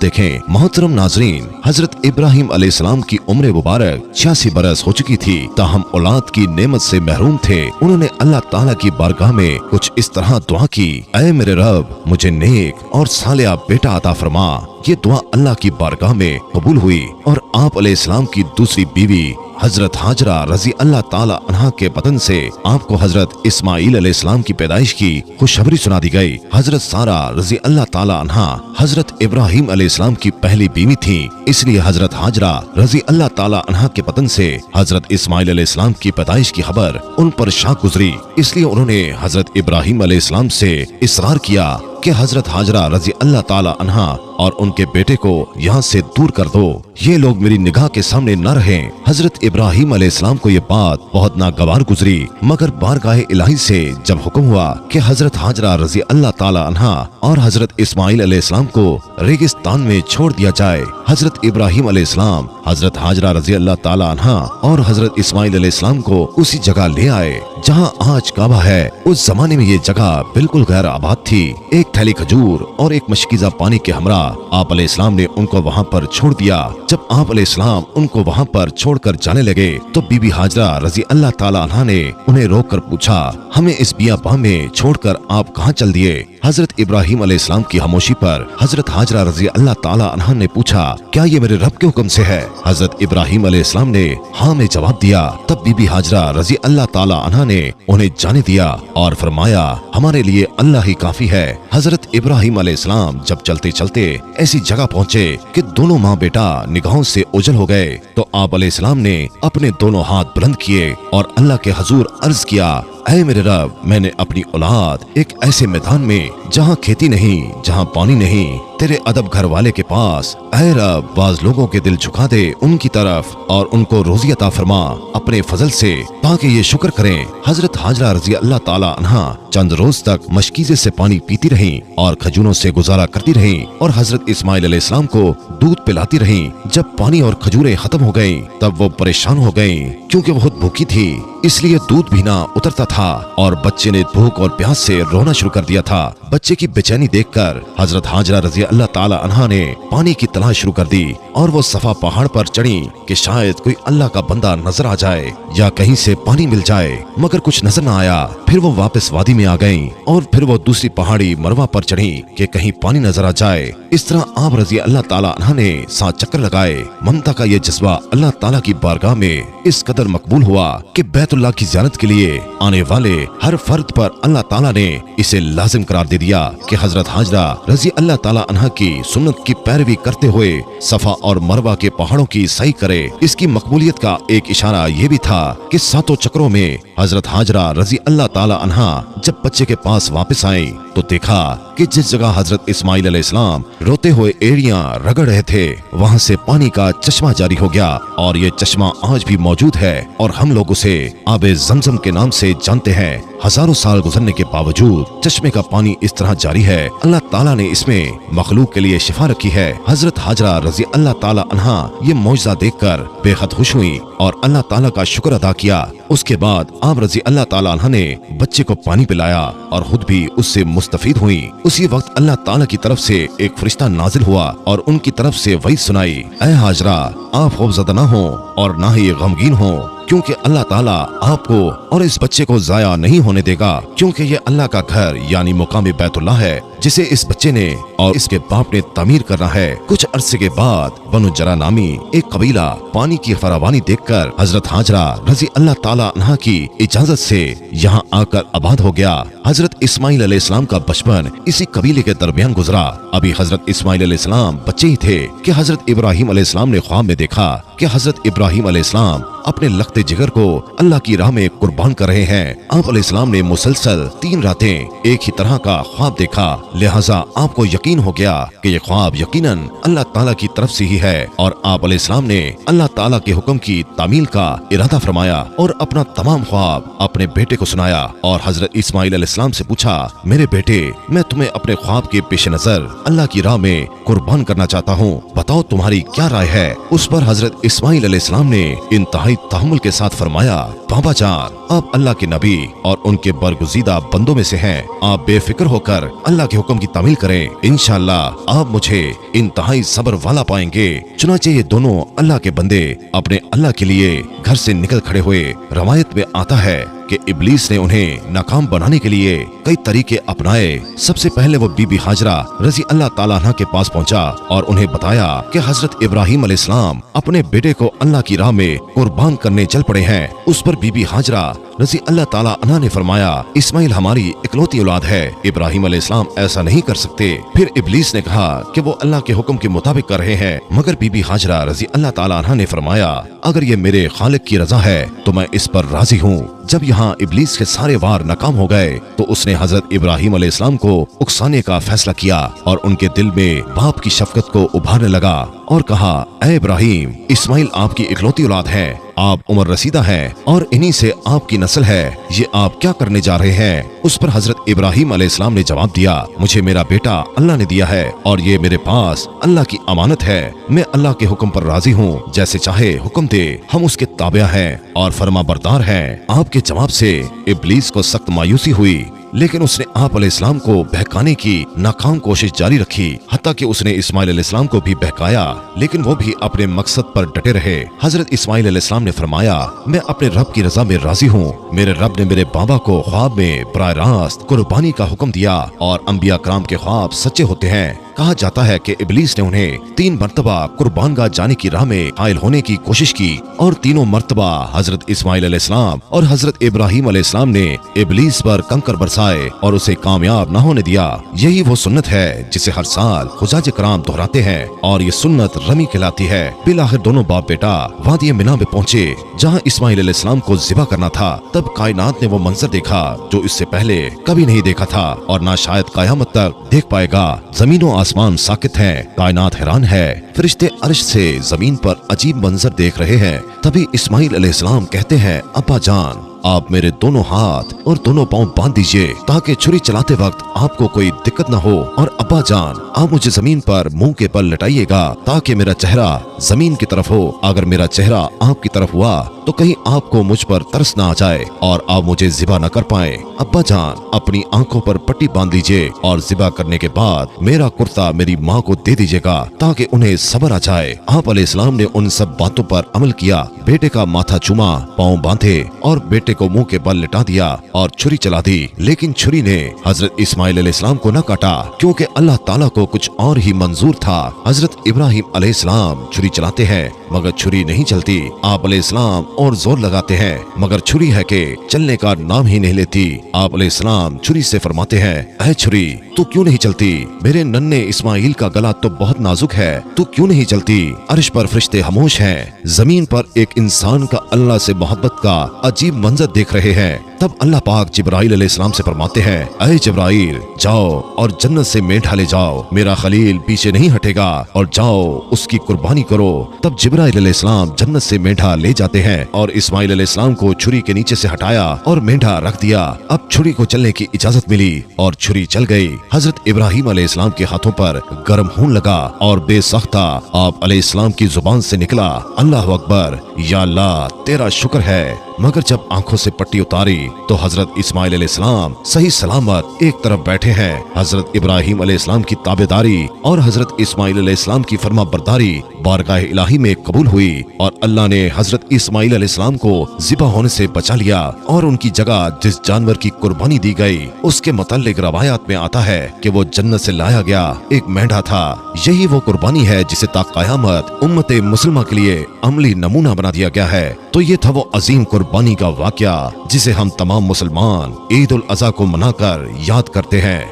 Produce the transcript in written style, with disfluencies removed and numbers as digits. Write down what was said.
देखें मोहतरम नाजरीन, हजरत इब्राहिम अलैहिस्सलाम की उम्र मुबारक 86 बरस हो चुकी थी, ताहम औलाद की नेमत से महरूम थे। उन्होंने अल्लाह ताला की बारगाह में कुछ इस तरह दुआ की, ऐ मेरे रब, मुझे नेक और सालिहा बेटा अता फरमा। ये दुआ अल्लाह की बारगाह में कबूल हुई और आप अलैहिस्सलाम की दूसरी बीवी हजरत हाजरा रजी अल्लाह ताला अन्हा के बदन से आपको हजरत इस्माइल अलैहिस्सलाम की पैदाइश की खुशखबरी सुना दी गई। हजरत सारा रजी अल्लाह ताला अन्हा हजरत इब्राहिम अलैहिस्सलाम की पहली बीवी थी, इसलिए हजरत हाजरा रजी अल्लाह ताला अन्हा के बदन से हजरत इस्माइल अलैहिस्सलाम की पैदाइश की खबर उन पर शाक गुजरी। इसलिए उन्होंने हजरत इब्राहिम अलैहिस्सलाम से इसरार किया कि हजरत हाजरा रजी अल्लाह ताला अन्हा और उनके बेटे को यहाँ से दूर कर दो, ये लोग मेरी निगाह के सामने न रहें। हजरत इब्राहिम अलैहिस्सलाम को ये बात बहुत नागवार गुजरी, मगर बारगाह इलाही से जब हुक्म हुआ कि हजरत हाजरा रजी अल्लाह ताला अन्हा और हजरत इस्माइल अलैहिस्सलाम को रेगिस्तान में छोड़ दिया जाए, हजरत इब्राहिम अलैहिस्सलाम हजरत हाजरा रजी अल्लाह ताला अन्हा और हजरत इस्माइल अलैहिस्सलाम को उसी जगह ले आए जहाँ आज काबा है। उस जमाने में ये जगह बिल्कुल गैर आबाद थी। एक थैली खजूर और एक मशकीजा पानी के हमरा आप अलैहिस्सलाम ने उनको वहाँ पर छोड़ दिया। जब आप अलैहिस्सलाम उनको वहाँ पर छोड़कर जाने लगे तो बीबी हाजरा रजी अल्लाह ताला अन्हा ने उन्हें रोक कर पूछा, हमें इस बियाबान में छोड़कर आप कहाँ चल दिए? हजरत इब्राहिम अलैहिस्सलाम की खामोशी पर हजरत हाजरा रजी अल्लाह ताला अन्हा ने पूछा, क्या ये मेरे रब के हुक्म से है? हजरत इब्राहिम अलैहिस्सलाम ने हाँ में जवाब दिया। तब बीबी हाजरा रजी अल्लाह ताला अन्हा ने उन्हें जाने दिया और फरमाया, हमारे लिए अल्लाह ही काफी है। हजरत इब्राहिम अलैहिस्सलाम जब चलते चलते ऐसी जगह पहुँचे कि दोनों माँ बेटा निगाहों से ओझल हो गए, तो आप अलैहिस्सलाम ने अपने दोनों हाथ बुलंद किए और अल्लाह के हुजूर अर्ज किया, ऐ मेरे रब, मैंने अपनी औलाद एक ऐसे मैदान में जहाँ खेती नहीं, जहाँ पानी नहीं, तेरे अदब घर वाले के पास, ऐ रब, बाज लोगों के दिल झुका दे उनकी तरफ और उनको रोज़ी अता फरमा अपने फजल से, ताकि ये शुक्र करें। हजरत हाजरा रजी अल्लाह ताला अन्हा चंद रोज तक मशकीजे से पानी पीती रहीं और खजूरों से गुजारा करती रहीं और हजरत इस्माइल अलैहिस्सलाम को दूध पिलाती रहीं। जब पानी और खजूरें खत्म हो गयीं, तब वो परेशान हो गयीं, क्योंकि बहुत भूखी थी, इसलिए दूध भी ना उतरता था और बच्चे ने भूख और प्यास से रोना शुरू कर दिया था। बच्चे की बेचैनी देखकर हजरत हाजरा रजी अल्लाह ताला अन्हा ने पानी की तलाश शुरू कर दी और वो सफा पहाड़ पर चढ़ी कि शायद कोई अल्लाह का बंदा नजर आ जाए या कहीं से पानी मिल जाए, मगर कुछ नजर न आया। फिर वो वापस वादी में आ गईं और फिर वो दूसरी पहाड़ी मरवा पर चढ़ी कि कहीं पानी नजर आ जाए। इस तरह आप रजी अल्लाह ताला अन्हा ने 7 चक्कर लगाए। ममता का ये जज्बा अल्लाह ताला की बारगाह में इस कदर मकबूल हुआ कि बैतुल्लाह की ज़ियारत के लिए आने वाले हर फर्द पर अल्लाह ताला ने इसे लाजिम करार दे दिया कि हजरत हाजरा रजी अल्लाह ताला अन्हा की सुन्नत की पैरवी करते हुए सफा और मरवा के पहाड़ों की सही करे। इसकी मकबूलियत का एक इशारा ये भी था कि 7 चक्रों में हजरत हाजरा रजी अल्लाह ताला अन्हा जब बच्चे के पास वापस आई तो देखा कि जिस जगह हजरत इस्माइल अलैहिस्सलाम रोते हुए एड़ियां रगड़ रहे थे, वहाँ से पानी का चश्मा जारी हो गया और ये चश्मा आज भी मौजूद है और हम लोग उसे आबे ज़मज़म के नाम से जानते हैं। हजारों साल गुजरने के बावजूद चश्मे का पानी इस तरह जारी है। अल्लाह ताला ने इसमें मखलूक के लिए शिफा रखी है। हजरत हाजरा रजी अल्लाह ताला अन्हा ये मौजज़ा देखकर बेहद खुश हुई और अल्लाह ताला का शुक्र अदा किया। उसके बाद आप रजी अल्लाह ताला अन्हा ने बच्चे को पानी पिलाया और खुद भी उससे मुस्तफीद हुई। उसी वक्त अल्लाह ताला की तरफ से एक फरिश्ता नाजिल हुआ और उनकी तरफ से वही सुनाई, ऐ हाजरा, आप खौफज़दा न हो और ना ही गमगीन हो, क्योंकि अल्लाह ताला आपको और इस बच्चे को जाया नहीं होने देगा, क्योंकि ये अल्लाह का घर यानी मुकाम बैतुल्लाह है जिसे इस बच्चे ने और इसके बाप ने तामीर करना है। कुछ अरसे के बाद बनु जरा नामी एक कबीला पानी की फरावानी देखकर हजरत हाजरा रजी अल्लाह ताला अन्हा की इजाजत से यहाँ आकर आबाद हो गया। हजरत इस्माइल अलैहिस्सलाम का बचपन इसी कबीले के दरमियान गुजरा। अभी हजरत इस्माइल अलैहिस्सलाम बच्चे ही थे कि हजरत इब्राहिम अलैहिस्सलाम ने ख्वाब में देखा कि हजरत इब्राहिम अलैहिस्सलाम अपने लखते जिगर को अल्लाह की राह में कुर्बान कर रहे हैं। आप अलैहिस्सलाम ने मुसलसल 3 रातें एक ही तरह का ख्वाब देखा, लिहाजा आपको यकीन हो गया कि ये ख्वाब यकीनन अल्लाह ताला की तरफ से ही है और आप अलैहिस्सलाम ने अल्लाह ताला के हुक्म की तामील का इरादा फरमाया और अपना तमाम ख्वाब अपने बेटे को सुनाया और हजरत इस्माइल अलैहिस्सलाम अलैहिस्सलाम से पूछा, मेरे बेटे, मैं तुम्हें अपने ख्वाब के पेश नजर अल्लाह की राह में कुर्बान करना चाहता हूँ, बताओ तुम्हारी क्या राय है। उस पर हजरत इस्माइल अलैहिस्सलाम ने इंतहाई तहम्मुल के साथ फरमाया, बाबा जान, आप अल्लाह के नबी और उनके बरगुज़ीदा बंदों में से हैं, आप बेफिक्र होकर अल्लाह के हुक्म की तामील करें, इंशाअल्लाह आप मुझे इंतहाई सब्र वाला पाएंगे। चुनांचे ये दोनों अल्लाह के बंदे अपने अल्लाह के लिए घर से निकल खड़े हुए। रवायत में आता है कि इब्लीस ने उन्हें नाकाम बनाने के लिए कई तरीके अपनाए। सबसे पहले वो बीबी हाजरा रजी अल्लाह ताला अन्हा के पास पहुंचा और उन्हें बताया कि हजरत इब्राहिम अलैहिस्सलाम अपने बेटे को अल्लाह की राह में कुर्बान करने चल पड़े हैं। उस पर बीबी हाजरा रजी अल्लाह ताला अन्हा ने फरमाया, इस्माइल हमारी इकलौती औलाद है, इब्राहिम अलैहिस्सलाम ऐसा नहीं कर सकते। फिर इब्लीस ने कहा कि वो अल्लाह के हुक्म के मुताबिक कर रहे हैं, मगर बीबी हाजरा रजी अल्लाह ताला अन्हा ने फरमाया, अगर ये मेरे खालिक की रजा है तो मैं इस पर राजी हूँ। जब यहाँ इब्लीस के सारे वार नाकाम हो गए तो उसने हजरत इब्राहिम अलैहिस्सलाम को उकसाने का फैसला किया और उनके दिल में बाप की शफकत को उभारने लगा और कहा, ऐ इब्राहिम, इस्माइल आपकी इकलौती औलाद है, आप उम्र रसीदा हैं और इन्हीं से आपकी नस्ल है, ये आप क्या करने जा रहे हैं। उस पर हजरत इब्राहिम अलैहिस्सलाम ने जवाब दिया, मुझे मेरा बेटा अल्लाह ने दिया है और ये मेरे पास अल्लाह की अमानत है, मैं अल्लाह के हुक्म पर राजी हूँ, जैसे चाहे हुक्म दे, हम उसके ताबिया हैं और फरमा बरदार हैं। आपके जवाब से इब्लीस को सख्त मायूसी हुई, लेकिन उसने आप अलैहिस्सलाम को बहकाने की नाकाम कोशिश जारी रखी, हत्ता कि उसने इस्माइल अलैहिस्सलाम को भी बहकाया, लेकिन वो भी अपने मकसद पर डटे रहे। हजरत इस्माइल अलैहिस्सलाम ने फरमाया, मैं अपने रब की रजा में राजी हूँ, मेरे रब ने मेरे बाबा को ख्वाब में बराह रास्त कुर्बानी का हुक्म दिया और अंबिया कराम के ख्वाब सच्चे होते हैं। कहा जाता है कि इब्लीस ने उन्हें 3 मरतबा कुर्बानगाह जाने की राह में हायल होने की कोशिश की और तीनों मरतबा हजरत इस्माइल अलैहिस्सलाम और हजरत इब्राहिम अलैहिस्सलाम ने इब्लीस पर कंकर बरसाए और उसे कामयाब न होने दिया। यही वो सुन्नत है जिसे हर साल हुजाज कराम दोहराते हैं और ये सुन्नत रमी कहलाती है। फिर आखिर दोनों बाप बेटा वादी मिना में पहुँचे जहाँ इस्माइल अलैहिस्सलाम को ज़िबा करना था। तब कायनात ने वो मंजर देखा जो इससे पहले कभी नहीं देखा था और ना शायद कयामत तक देख पाएगा। जमीनों आसमान साकित हैं, कायनात हैरान है, फरिश्ते अर्श से जमीन पर अजीब मंजर देख रहे हैं। तभी इस्माइल अलैहिस्सलाम कहते हैं, अब्बा जान, आप मेरे दोनों हाथ और दोनों पांव बांध दीजिए ताकि छुरी चलाते वक्त आपको कोई दिक्कत न हो, और अब्बा जान, आप मुझे जमीन पर मुंह के बल लटाइएगा ताकि मेरा चेहरा जमीन की तरफ हो। अगर मेरा चेहरा आपकी तरफ हुआ तो कहीं आपको मुझ पर तरस न आ जाए और आप मुझे ज़िबा न कर पाए। अब्बा जान, अपनी आंखों पर पट्टी बांध दीजिए और ज़िबा करने के बाद मेरा कुर्ता मेरी माँ को दे दीजिएगा ताकि उन्हें सब्र आ जाए। आप अलैहिस्सलाम ने उन सब बातों पर अमल किया, बेटे का माथा चूमा, पाँव बांधे और बेटे को मुंह के बल लिटा दिया और छुरी चला दी। लेकिन छुरी ने हजरत इस्माइल अलैहिस्सलाम को न काटा क्योंकि अल्लाह ताला को कुछ और ही मंजूर था। हजरत इब्राहिम अलैहिस्सलाम छुरी चलाते हैं मगर छुरी नहीं चलती। आप अलैहिस्सलाम और जोर लगाते हैं मगर छुरी है कि चलने का नाम ही नहीं लेती। आप अलैहिस्सलाम छुरी से फरमाते हैं, ऐ छुरी, तू क्यों नहीं चलती? मेरे नन्हे इस्माइल का गला तो बहुत नाजुक है, तू क्यों नहीं चलती? अर्श पर फरिश्ते खामोश हैं, जमीन पर एक इंसान का अल्लाह से मोहब्बत का अजीब मंजर देख रहे हैं। तब अल्लाह पाक जिब्राइल अलैहिस्सलाम से फरमाते हैं, ऐ जिब्राइल, जाओ और जन्नत से मेंढा ले जाओ, मेरा खलील पीछे नहीं हटेगा, और जाओ उसकी कुर्बानी करो। तब जिब्राइल अलैहिस्सलाम जन्नत से मेंढा ले जाते हैं और इस्माइल अलैहिस्सलाम को छुरी के नीचे से हटाया और मेंढा रख दिया। अब छुरी को चलने की इजाजत मिली और छुरी चल गई। हजरत इब्राहिम अलैहिस्सलाम के हाथों पर गर्म खून लगा और बेसख्ता आप अलैहिस्सलाम की जुबान से निकला, अल्लाह अकबर, या अल्लाह तेरा शुक्र है। मगर जब आंखों से पट्टी उतारी तो हजरत इस्माइल अलैहिस्सलाम सही सलामत एक तरफ बैठे हैं। हजरत इब्राहिम अलैहिस्सलाम की ताबेदारी और हजरत इस्माइल अलैहिस्सलाम की फरमा बरदारी बारगाह इलाही में कबूल हुई और अल्लाह ने हजरत इस्माइल अलैहिस्सलाम को ज़िबा होने से बचा लिया और उनकी जगह जिस जानवर की कुर्बानी दी गई उसके मुताल्लिक रवायात में आता है कि वो जन्नत से लाया गया एक मेंढा था। यही वो कुर्बानी है जिसे ता क़यामत उम्मत मुसलमा के लिए अमली नमूना बना दिया गया है। तो ये था वो अजीम कुर्बानी का वाक़या जिसे हम तमाम मुसलमान ईद उल अज़हा को मनाकर याद करते हैं।